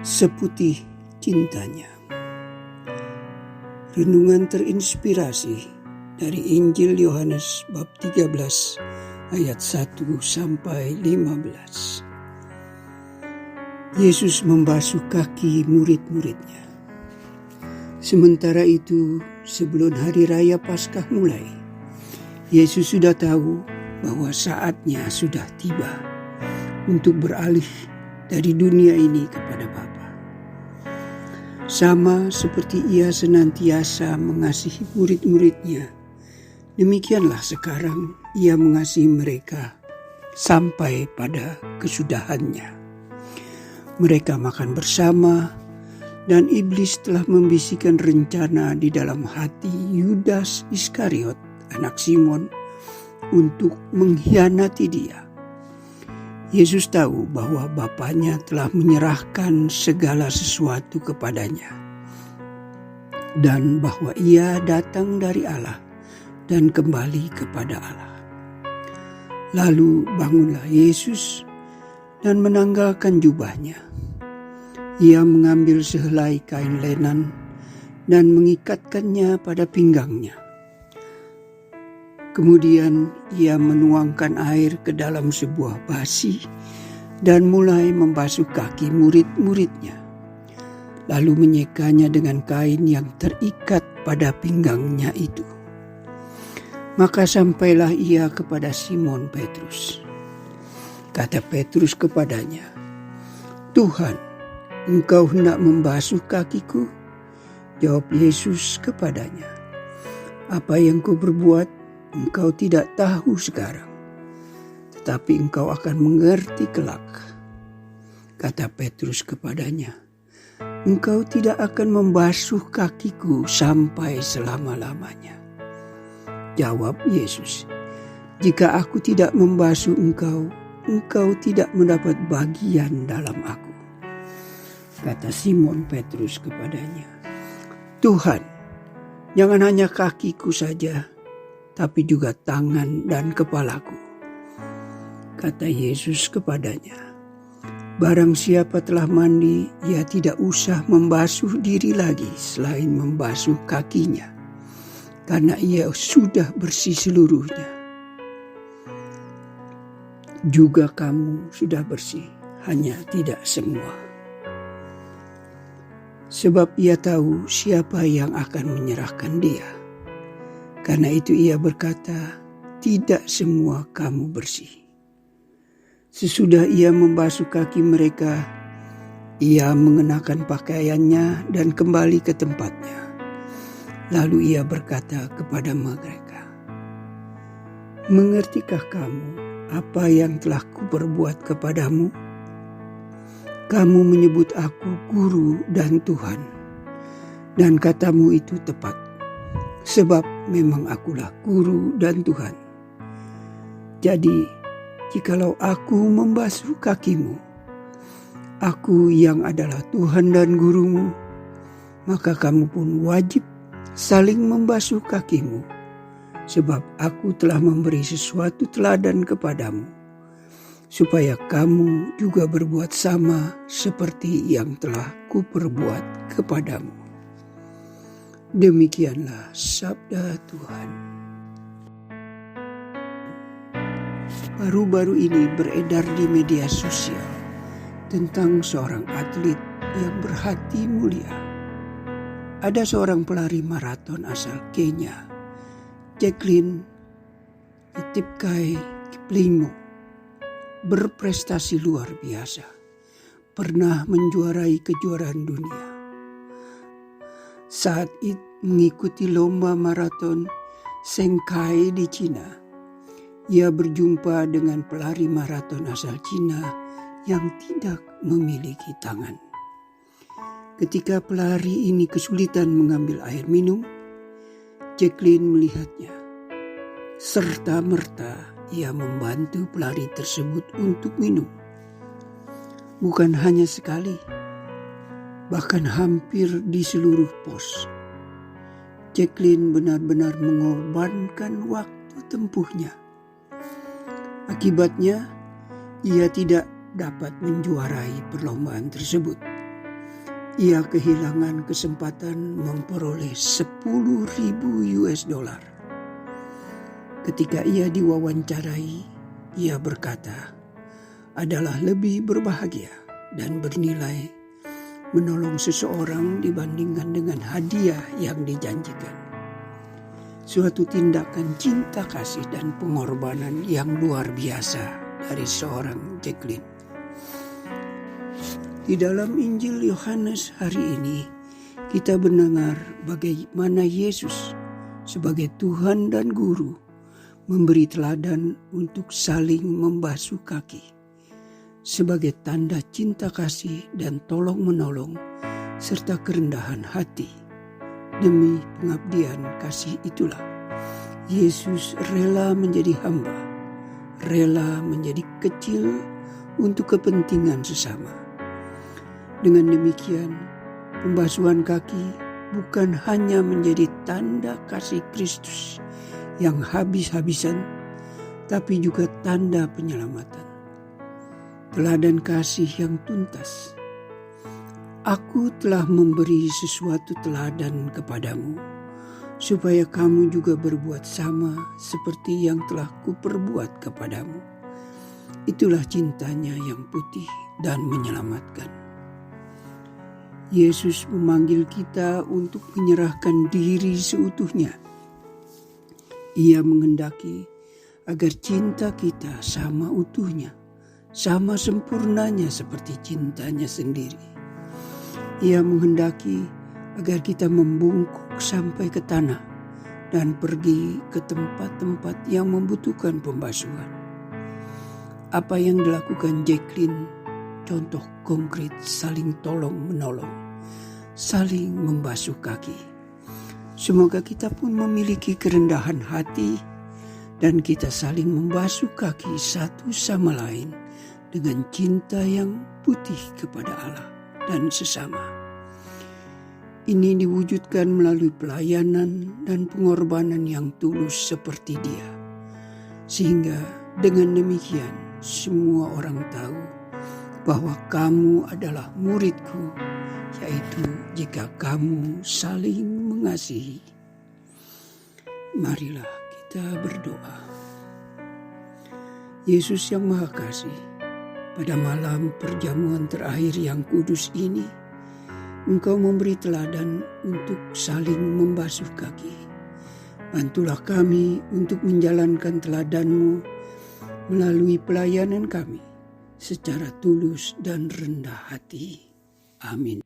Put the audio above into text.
Seputih cintanya. Renungan terinspirasi dari Injil Yohanes bab 13 ayat 1 sampai 15. Yesus membasuh kaki murid-muridnya. Sementara itu, sebelum hari raya Paskah mulai, Yesus sudah tahu bahwa saatnya sudah tiba untuk beralih dari dunia ini kepada Bapa. Sama seperti Ia senantiasa mengasihi murid-muridnya, demikianlah sekarang Ia mengasihi mereka sampai pada kesudahannya. Mereka makan bersama, dan iblis telah membisikkan rencana di dalam hati Yudas Iskariot, anak Simon, untuk mengkhianati Dia. Yesus tahu bahwa Bapanya telah menyerahkan segala sesuatu kepadanya, dan bahwa Ia datang dari Allah dan kembali kepada Allah. Lalu bangunlah Yesus dan menanggalkan jubahnya. Ia mengambil sehelai kain lenan dan mengikatkannya pada pinggangnya. Kemudian ia menuangkan air ke dalam sebuah basi dan mulai membasuh kaki murid-muridnya. Lalu menyekanya dengan kain yang terikat pada pinggangnya itu. Maka sampailah ia kepada Simon Petrus. Kata Petrus kepadanya, "Tuhan, Engkau hendak membasuh kakiku?" Jawab Yesus kepadanya, "Apa yang Kau berbuat, Engkau tidak tahu sekarang, tetapi engkau akan mengerti kelak." Kata Petrus kepadanya, "Engkau tidak akan membasuh kakiku sampai selama-lamanya." Jawab Yesus, "Jika aku tidak membasuh engkau, engkau tidak mendapat bagian dalam aku." Kata Simon Petrus kepadanya, "Tuhan, jangan hanya kakiku saja, tapi juga tangan dan kepalaku." Kata Yesus kepadanya, "Barang siapa telah mandi, ia tidak usah membasuh diri lagi selain membasuh kakinya, karena ia sudah bersih seluruhnya. Juga kamu sudah bersih, hanya tidak semua." Sebab ia tahu siapa yang akan menyerahkan dia. Karena itu ia berkata, "Tidak semua kamu bersih." Sesudah ia membasuh kaki mereka, ia mengenakan pakaiannya dan kembali ke tempatnya. Lalu ia berkata kepada mereka, "Mengertikah kamu apa yang telah kuperbuat kepadamu? Kamu menyebut aku Guru dan Tuhan, dan katamu itu tepat. Sebab memang akulah Guru dan Tuhan. Jadi, jikalau aku membasuh kakimu, aku yang adalah Tuhan dan Gurumu, maka kamu pun wajib saling membasuh kakimu. Sebab aku telah memberi sesuatu teladan kepadamu, supaya kamu juga berbuat sama seperti yang telah kuperbuat kepadamu." Demikianlah sabda Tuhan. Baru-baru ini beredar di media sosial tentang seorang atlet yang berhati mulia. Ada seorang pelari maraton asal Kenya, Jacqueline Cheptegei Kiplimo, berprestasi luar biasa, pernah menjuarai kejuaraan dunia. Saat itu mengikuti lomba maraton Shanghai di Cina, ia berjumpa dengan pelari maraton asal Cina yang tidak memiliki tangan. Ketika pelari ini kesulitan mengambil air minum, Jacqueline melihatnya. Serta-merta ia membantu pelari tersebut untuk minum. Bukan hanya sekali, bahkan hampir di seluruh pos. Jacqueline benar-benar mengorbankan waktu tempuhnya. Akibatnya, ia tidak dapat menjuarai perlombaan tersebut. ia kehilangan kesempatan memperoleh $10.000. Ketika ia diwawancarai, ia berkata, adalah lebih berbahagia dan bernilai menolong seseorang dibandingkan dengan hadiah yang dijanjikan. Suatu tindakan cinta kasih dan pengorbanan yang luar biasa dari seorang Jacqueline. Di dalam Injil Yohanes hari ini, kita mendengar bagaimana Yesus sebagai Tuhan dan Guru memberi teladan untuk saling membasuh kaki sebagai tanda cinta kasih dan tolong-menolong serta kerendahan hati. Demi pengabdian kasih itulah Yesus rela menjadi hamba, rela menjadi kecil untuk kepentingan sesama. Dengan demikian, pembasuhan kaki bukan hanya menjadi tanda kasih Kristus yang habis-habisan, tapi juga tanda penyelamatan. Teladan kasih yang tuntas. Aku telah memberi sesuatu teladan kepadamu, supaya kamu juga berbuat sama seperti yang telah kuperbuat kepadamu. Itulah cintanya yang putih dan menyelamatkan. Yesus memanggil kita untuk menyerahkan diri seutuhnya. Ia menghendaki agar cinta kita sama utuhnya, sama sempurnanya seperti cintanya sendiri. Ia menghendaki agar kita membungkuk sampai ke tanah dan pergi ke tempat-tempat yang membutuhkan pembasuhan. Apa yang dilakukan Jacqueline, contoh konkret saling tolong-menolong, saling membasuh kaki. Semoga kita pun memiliki kerendahan hati dan kita saling membasuh kaki satu sama lain dengan cinta yang putih kepada Allah dan sesama. Ini diwujudkan melalui pelayanan dan pengorbanan yang tulus seperti Dia. Sehingga dengan demikian semua orang tahu bahwa kamu adalah murid-Ku, yaitu jika kamu saling mengasihi. Marilah kita berdoa. Yesus yang Maha Kasih, pada malam perjamuan terakhir yang kudus ini, Engkau memberi teladan untuk saling membasuh kaki. Bantulah kami untuk menjalankan teladan-Mu melalui pelayanan kami secara tulus dan rendah hati. Amin.